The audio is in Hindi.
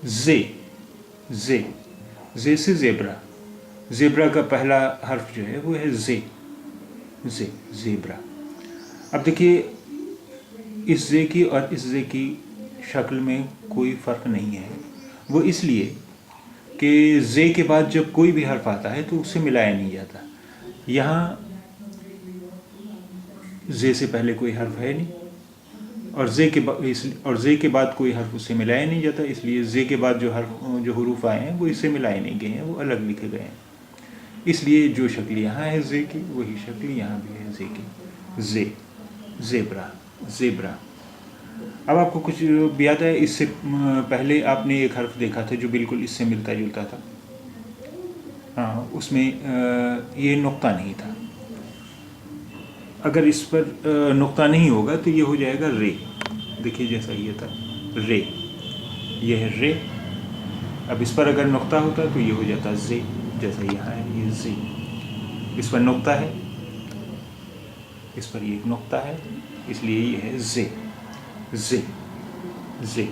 जे, जे, जे से ज़ेब्रा। ज़ेब्रा का पहला हर्फ जो है वो है जे, जे, ज़ेब्रा। अब देखिए इस जे की और इस जे की शक्ल में कोई फ़र्क नहीं है। वो इसलिए कि जे के बाद जब कोई भी हर्फ आता है तो उससे मिलाया नहीं जाता। यहाँ जे से पहले कोई हर्फ है नहीं और जे के बाद कोई हर्फ उससे मिलाया नहीं जाता, इसलिए जे के बाद जो हरूफ आए हैं वो इससे मिलाए नहीं गए हैं, वो अलग लिखे गए हैं। इसलिए जो शक्ल यहाँ है जे की वही शक्ल यहाँ भी है जे की। जे, ज़ेब्रा, ज़ेब्रा। अब आपको कुछ याद है, इससे पहले आपने एक हर्फ देखा था जो बिल्कुल इससे मिलता जुलता था। हाँ, उसमें ये नुक्ता नहीं था। अगर इस पर नुक्ता नहीं होगा तो ये हो जाएगा रे। देखिए जैसा ये था रे, ये है रे। अब इस पर अगर नुक्ता होता तो ये हो जाता जे, जैसा यहाँ है ये जे। इस पर नुक्ता है, इस पर ये एक नुक्ता है, इसलिए ये है जे, जे, जे।